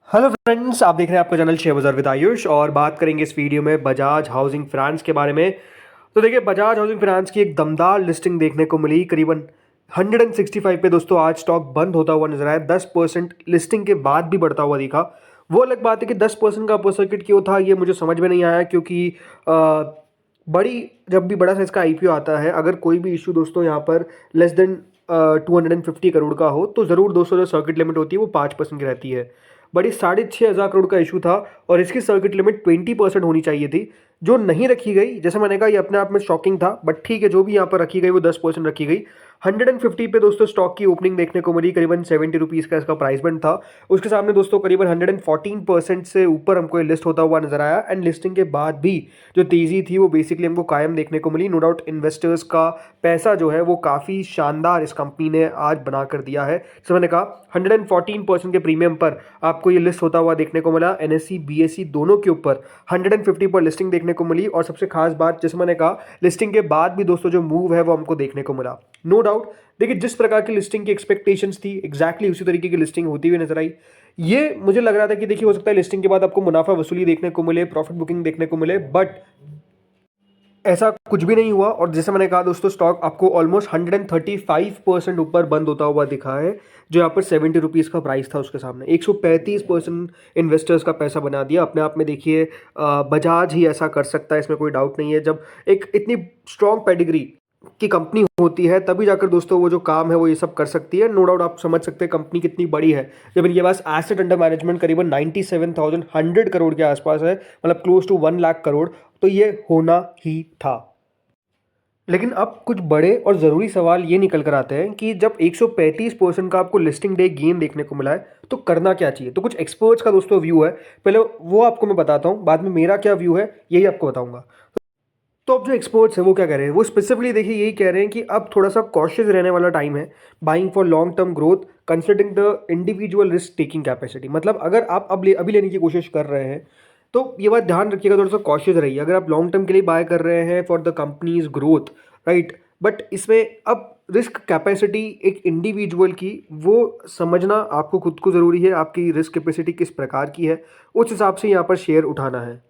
Hello friends, आप देख रहे हैं आपका चैनल शेयर बाजार विद आयुष और बात करेंगे इस वीडियो में बजाज हाउसिंग फाइनेंस के बारे में। तो देखिए, बजाज हाउसिंग फाइनेंस की एक दमदार लिस्टिंग देखने को मिली करीबन 165 पे। दोस्तों आज स्टॉक बंद होता हुआ नजर आया, 10% लिस्टिंग के बाद भी बढ़ता हुआ दिखा। वो अलग बात है कि 10% का अपर सर्किट क्यों था ये मुझे समझ में नहीं आया, क्योंकि बड़ी जब भी बड़ा साइज का आईपीओ आता है, अगर कोई भी इशू दोस्तों यहाँ पर लेस देन 250 करोड़ का हो तो ज़रूर दोस्तों जो सर्किट लिमिट होती है वो 5% की रहती है। बड़ी 6,500 करोड़ का इशू था और इसकी सर्किट लिमिट 20% होनी चाहिए थी, जो नहीं रखी गई। जैसे मैंने कहा, ये अपने आप में शॉकिंग था, बट ठीक है, जो भी यहाँ पर रखी गई वो 10% रखी गई। 150 पे दोस्तों स्टॉक की ओपनिंग देखने को मिली, करीबन 70 रुपीज़ का इसका प्राइस बैंड था। उसके सामने दोस्तों करीबन 114% से ऊपर हमको ये लिस्ट होता हुआ नजर आया। एंड लिस्टिंग के बाद भी जो तेज़ी थी वो बेसिकली हमको कायम देखने को मिली। नो डाउट इन्वेस्टर्स का पैसा जो है वो काफ़ी शानदार इस कंपनी ने आज बना कर दिया है। जैसे मैंने कहा, 114% के प्रीमियम पर आपको ये लिस्ट होता हुआ देखने को मिला। एनएससी बीएससी दोनों के ऊपर 150 पर लिस्टिंग देखने को मिली। और सबसे खास बात, जैसे मैंने कहा, लिस्टिंग के बाद भी दोस्तों जो मूव है वो हमको देखने को मिला। नो डाउट देखिए, जिस प्रकार की लिस्टिंग की एक्सपेक्टेशंस थी एग्जैक्टली उसी तरीके की लिस्टिंग होती हुई नजर आई। ये मुझे लग रहा था कि देखिए, हो सकता है लिस्टिंग के बाद आपको मुनाफा वसूली देखने को मिले, प्रॉफिट बुकिंग देखने को मिले, बट ऐसा कुछ भी नहीं हुआ। और जैसे मैंने कहा दोस्तों, स्टॉक आपको ऑलमोस्ट 135% ऊपर बंद होता हुआ दिखा है। जो यहाँ पर 70 रुपीज़ का प्राइस था उसके सामने 135% इन्वेस्टर्स का पैसा बना दिया। अपने आप में देखिए, बजाज ही ऐसा कर सकता है, इसमें कोई डाउट नहीं है। जब एक इतनी स्ट्रॉन्ग पेडिग्री की कंपनी होती है तभी जाकर दोस्तों वो जो काम है वो ये सब कर सकती है। नो डाउट आप समझ सकते हैं कंपनी कितनी बड़ी है जब इनके पास एसेट अंडर मैनेजमेंट करीबन 97,100 करोड़ के आसपास है, मतलब क्लोज टू 1 लाख करोड़। तो ये होना ही था। लेकिन अब कुछ बड़े और ज़रूरी सवाल ये निकल कर आते हैं कि जब 135% का आपको लिस्टिंग डे गेन देखने को मिला है तो करना क्या चाहिए। तो कुछ एक्सपर्ट्स का दोस्तों व्यू है, पहले वो आपको मैं बताता हूँ, बाद में मेरा क्या व्यू है यही आपको बताऊंगा। तो अब जो एक्सपर्ट्स हैं वो क्या कह रहे हैं, वो स्पेसिफिकली देखिए यही कह रहे हैं कि अब थोड़ा सा कॉशियस रहने वाला टाइम है। Buying for long term growth considering the individual risk taking capacity. मतलब अगर आप अभी लेने की कोशिश कर रहे हैं तो ये बात ध्यान रखिएगा, थोड़ा सा कॉशियस रहिए। अगर आप लॉन्ग टर्म के लिए बाय कर रहे हैं for the companies growth, right, but इसमें अब रिस्क कैपेसिटी एक इंडिविजुअल की वो समझना आपको खुद को ज़रूरी है। आपकी रिस्क कैपेसिटी किस प्रकार की है, उस हिसाब से यहाँ पर शेयर उठाना है।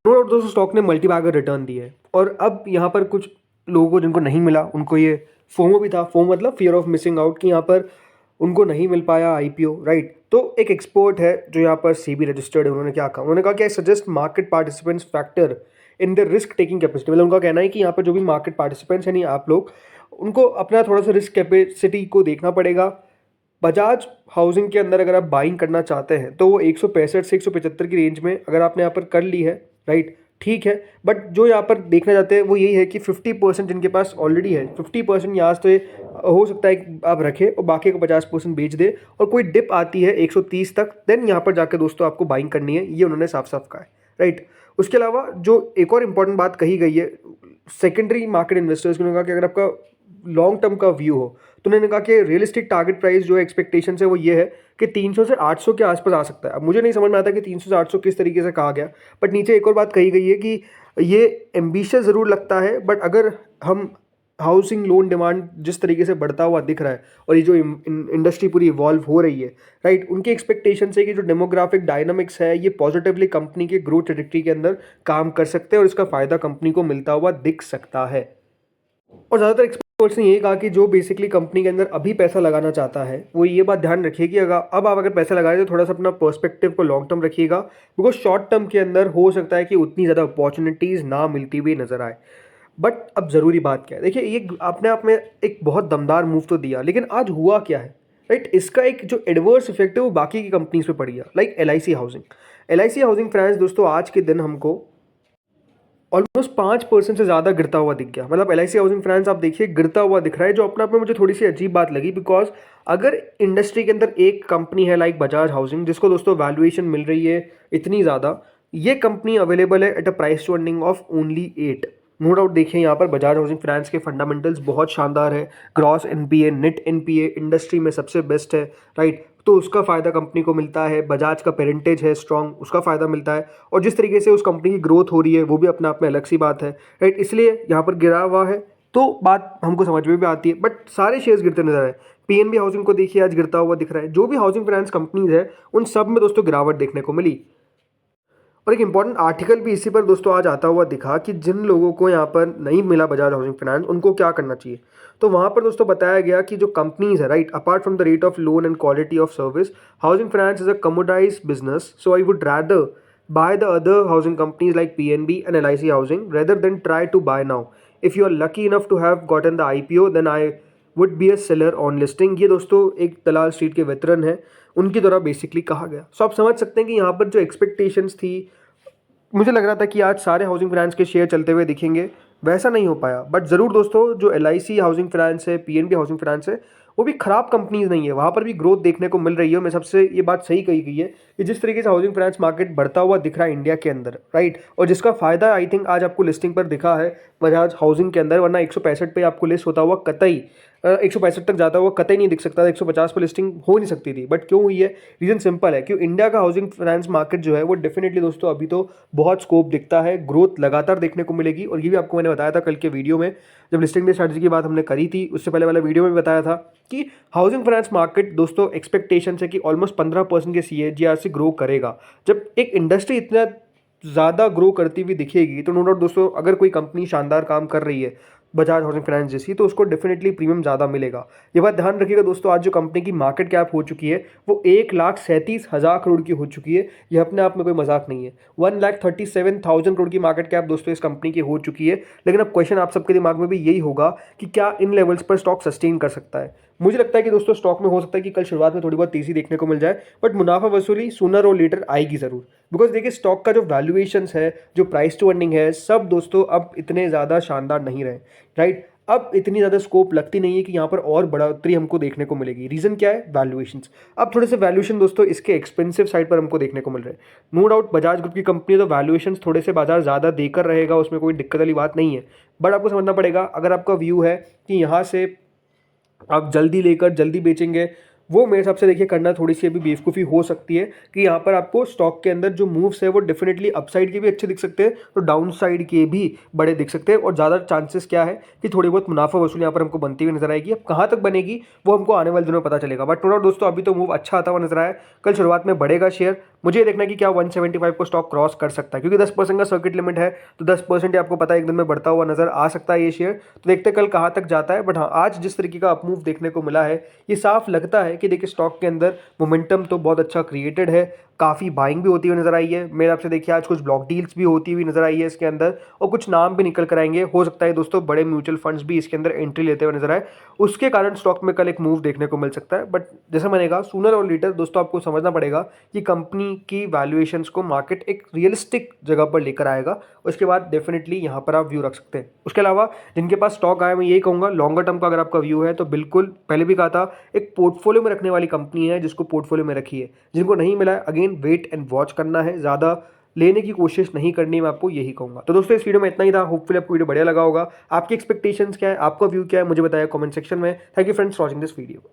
नो डाउट दोस्तों, स्टॉक ने मल्टी बैगर रिटर्न दी है और अब यहाँ पर कुछ लोगों को जिनको नहीं मिला उनको ये फोमो भी था। फोमो मतलब फियर ऑफ मिसिंग आउट, कि यहाँ पर उनको नहीं मिल पाया आईपीओ, राइट। तो एक एक्सपर्ट है जो यहाँ पर सीबी रजिस्टर्ड है, उन्होंने क्या कहा, उन्होंने कहा कि I suggest market participants factor in the risk taking capacity. मतलब उनका कहना है कि यहाँ पर जो भी मार्केट पार्टिसिपेंट्स हैं, नहीं आप लोग, उनको अपना थोड़ा सा रिस्क कैपेसिटी को देखना पड़ेगा। बजाज हाउसिंग के अंदर अगर आप बाइंग करना चाहते हैं तो वो 165 से 175 की रेंज में अगर आपने यहाँ पर कर ली है, राइट, ठीक है। बट जो यहाँ पर देखना चाहते हैं वो यही है कि 50% जिनके पास ऑलरेडी है, 50% यहाँ से हो सकता है कि आप रखें और बाकी को 50% बेच दे, और कोई डिप आती है 130 तक, देन यहाँ पर जाकर दोस्तों आपको बाइंग करनी है। ये उन्होंने साफ साफ कहा है, राइट। उसके अलावा जो एक और इंपॉर्टेंट बात कही गई है सेकेंडरी मार्केट इन्वेस्टर्स ने कहा कि अगर आपका लॉन्ग टर्म का व्यू हो तो उन्होंने कहा कि रियलिस्टिक टारगेट प्राइस जो एक्सपेक्टेशन है वो ये है कि 300 से 800 के आसपास आ सकता है। अब मुझे नहीं समझ में आता कि 300 से 800 किस तरीके से कहा गया, बट नीचे एक और बात कही गई है कि ये एम्बिशियस ज़रूर लगता है, बट अगर हम हाउसिंग लोन डिमांड जिस तरीके से बढ़ता हुआ दिख रहा है और ये जो इंडस्ट्री पूरी इवॉल्व हो रही है, राइट, उनकी एक्सपेक्टेशन है कि जो डेमोग्राफिक डायनामिक्स है ये पॉजिटिवली कंपनी के ग्रोथ ट्रेजेक्टरी के अंदर काम कर सकते हैं और इसका फायदा कंपनी को मिलता हुआ दिख सकता है। और ज़्यादातर एक्सपर्ट्स ने ये कहा कि जो बेसिकली कंपनी के अंदर अभी पैसा लगाना चाहता है वो ये बात ध्यान रखिए कि अगर अब आप अगर पैसा लगा रहे हैं तो थोड़ा सा अपना पर्सपेक्टिव को लॉन्ग टर्म रखिएगा, बिकॉज शॉर्ट टर्म के अंदर हो सकता है कि उतनी ज़्यादा अपॉर्चुनिटीज़ ना मिलती हुई नजर आए। बट अब ज़रूरी बात क्या है, देखिए ये अपने आप में एक बहुत दमदार मूव तो दिया, लेकिन आज हुआ क्या है, राइट। इसका एक जो एडवर्स इफेक्ट है वो बाकी की कंपनीज पे पड़ गया, like LIC housing. LIC housing finance दोस्तों आज के दिन हमको ऑलमोस्ट 5% से ज़्यादा गिरता हुआ दिख गया। मतलब एलआईसी हाउसिंग फाइनेंस आप देखिए गिरता हुआ दिख रहा है, जो अपने आप में मुझे थोड़ी सी अजीब बात लगी। बिकॉज अगर इंडस्ट्री के अंदर एक कंपनी है लाइक बजाज हाउसिंग जिसको दोस्तों वैल्यूएशन मिल रही है इतनी ज़्यादा, ये कंपनी अवेलेबल है at a price to earning of only 8। No doubt देखिए यहाँ पर बजाज हाउसिंग फाइनेंस के फंडामेंटल्स बहुत शानदार है। Gross NPA, net NPA industry में सबसे बेस्ट है, राइट। तो उसका फ़ायदा कंपनी को मिलता है। बजाज का पेरेंटेज है स्ट्रॉन्ग, उसका फ़ायदा मिलता है। और जिस तरीके से उस कंपनी की ग्रोथ हो रही है वो भी अपने आप में अलग सी बात है, राइट। इसलिए यहाँ पर गिरा हुआ है। तो बात हमको समझ में भी आती है, बट सारे शेयर्स गिरते नजर आए। पीएनबी हाउसिंग को देखिए आज गिरता हुआ दिख रहा है। जो भी हाउसिंग फाइनेंस कंपनीज है उन सब में दोस्तों गिरावट देखने को मिली। और एक इंपॉर्टेंट आर्टिकल भी इसी पर दोस्तों आज आता हुआ दिखा कि जिन लोगों को यहाँ पर नहीं मिला बजाज हाउसिंग फाइनेंस उनको क्या करना चाहिए। तो वहाँ पर दोस्तों बताया गया कि जो कंपनीज है right, apart from the rate of loan and quality of service, housing finance is a commoditised business, so I would rather buy the other housing companies like PNB and LIC Housing rather than try to buy now. If you are lucky enough to have gotten the IPO, then I would be a seller on listing. ये दोस्तों एक दलाल street के वेतरन है, उनके द्वारा basically कहा गया। सो आप समझ सकते हैं कि यहाँ पर जो एक्सपेक्टेशंस थी, मुझे लग रहा था कि आज सारे हाउसिंग फाइनेंस के शेयर चलते हुए दिखेंगे, वैसा नहीं हो पाया। बट ज़रूर दोस्तों जो LIC हाउसिंग फाइनेंस है, PNB हाउसिंग फाइनेंस है, वो भी ख़राब कंपनीज नहीं है, वहाँ पर भी ग्रोथ देखने को मिल रही है। मैं सबसे ये बात सही कही गई है कि जिस तरीके से हाउसिंग फाइनेंस मार्केट बढ़ता हुआ दिख रहा है इंडिया के अंदर राइट, और जिसका फ़ायदा आई थिंक आज आपको लिस्टिंग पर दिखा है बजाज हाउसिंग के अंदर, वरना 165 पे आपको लिस्ट होता हुआ कतई 165 तक जाता हुआ कतई नहीं दिख सकता था। 150 पर लिस्टिंग हो नहीं सकती थी। बट क्यों हुई है? रीज़न सिंपल है कि इंडिया का हाउसिंग फाइनेंस मार्केट जो है वो डेफिनेटली दोस्तों अभी तो बहुत स्कोप दिखता है, ग्रोथ लगातार देखने को मिलेगी। और ये भी आपको मैंने बताया था कल के वीडियो में, जब लिस्टिंग डे स्ट्रैटेजी की बात हमने करी थी, उससे पहले वाला वीडियो में भी बताया था कि हाउसिंग फाइनेंस मार्केट दोस्तों एक्सपेक्टेशन है कि ऑलमोस्ट 15% के CAGR से ग्रो करेगा। जब एक इंडस्ट्री इतना ज़्यादा ग्रो करती हुई दिखेगी तो नो डाउट दोस्तों अगर कोई कंपनी शानदार काम कर रही है बजाज हाउसिंग फाइनेंस जैसी, तो उसको डेफिनेटली प्रीमियम ज़्यादा मिलेगा। ये बात ध्यान रखिएगा दोस्तों, आज जो कंपनी की मार्केट कैप हो चुकी है वो 1,37,000 करोड़ की हो चुकी है। ये अपने आप में कोई मजाक नहीं है। 1,37,000 करोड़ की मार्केट कैप दोस्तों इस कंपनी की हो चुकी है। लेकिन अब क्वेश्चन आप सबके दिमाग में भी यही होगा कि क्या इन लेवल्स पर स्टॉक सस्टेन कर सकता है। मुझे लगता है कि दोस्तों स्टॉक में हो सकता है कि कल शुरुआत में थोड़ी बहुत तेजी देखने को मिल जाए, बट मुनाफा वसूली सूनर और लेटर आएगी ज़रूर। बिकॉज देखिए स्टॉक का जो वैल्यूएशंस है, जो प्राइस टू अर्निंग है, सब दोस्तों अब इतने ज़्यादा शानदार नहीं रहे राइट। अब इतनी ज़्यादा स्कोप लगती नहीं है कि यहाँ पर और बढ़ोतरी हमको देखने को मिलेगी। रीज़न क्या है? वैल्यूएशंस। अब थोड़े से वैल्यूएशन दोस्तों इसके एक्सपेंसिव साइड पर हमको देखने को मिल रहे हैं। नो डाउट बजाज ग्रुप की कंपनी तो वैल्यूएशंस थोड़े से बाजार ज़्यादा देकर रहेगा, उसमें कोई दिक्कत वाली बात नहीं है। बट आपको समझना पड़ेगा, अगर आपका व्यू है कि यहाँ से आप जल्दी लेकर जल्दी बेचेंगे, वो मेरे हिसाब से देखिए करना थोड़ी सी अभी बेवकूफ़ी हो सकती है कि यहाँ पर आपको स्टॉक के अंदर जो मूव्स है वो डेफिनेटली अपसाइड के भी अच्छे दिख सकते हैं, तो डाउन साइड के भी बड़े दिख सकते हैं। और ज़्यादा चांसेस क्या है कि थोड़ी बहुत मुनाफा वसूली यहाँ पर हमको बनती हुई नजर आएगी। अब कहाँ तक बनेगी वो हमको आने वाले दिनों में पता चलेगा। बट नो दोस्तों अभी तो मूव अच्छा आता हुआ नजर आया। कल शुरुआत में बढ़ेगा शेयर, मुझे ये देखना है कि क्या 175 को स्टॉक क्रॉस कर सकता है, क्योंकि 10% का सर्किट लिमिट है, तो 10% आपको पता है एक दिन में बढ़ता हुआ नजर आ सकता है ये शेयर। तो देखते हैं कल कहाँ तक जाता है। बट हाँ, आज जिस तरीके का अपमूव देखने को मिला है, ये साफ लगता है कि देखिए स्टॉक के अंदर मोमेंटम तो बहुत अच्छा क्रिएटेड है, काफ़ी बाइंग भी होती हुई नजर आई है। मेरे आपसे देखिए आज कुछ ब्लॉक डील्स भी होती हुई नजर आई है इसके अंदर, और कुछ नाम भी निकल कर आएंगे। हो सकता है दोस्तों बड़े म्यूचुअल फंड्स भी इसके अंदर एंट्री लेते हुए नजर आए, उसके कारण स्टॉक में कल एक मूव देखने को मिल सकता है। बट जैसे मैंने कहा, सूनर और लेटर दोस्तों आपको समझना पड़ेगा कि कंपनी की वैल्यूएशंस को मार्केट एक रियलिस्टिक जगह पर लेकर आएगा, उसके बाद डेफिनेटली यहाँ पर आप व्यू रख सकते हैं। उसके अलावा जिनके पास स्टॉक आया, मैं यही कहूँगा लॉन्गर टर्म का अगर आपका व्यू है तो बिल्कुल, पहले भी कहा था, एक पोर्टफोलियो में रखने वाली कंपनी है जिसको पोर्टफोलियो में रखिए। जिनको नहीं मिला है अगेन वेट एंड वॉच करना है, ज़्यादा लेने की कोशिश नहीं करनी, मैं आपको यही कहूँगा। तो दोस्तों इस वीडियो में इतना ही था। होपफुली आपको वीडियो बढ़िया लगा होगा। आपकी एक्सपेक्टेशंस क्या है, आपका व्यू क्या है, मुझे बताया कमेंट सेक्शन में। Thank you friends for watching this video.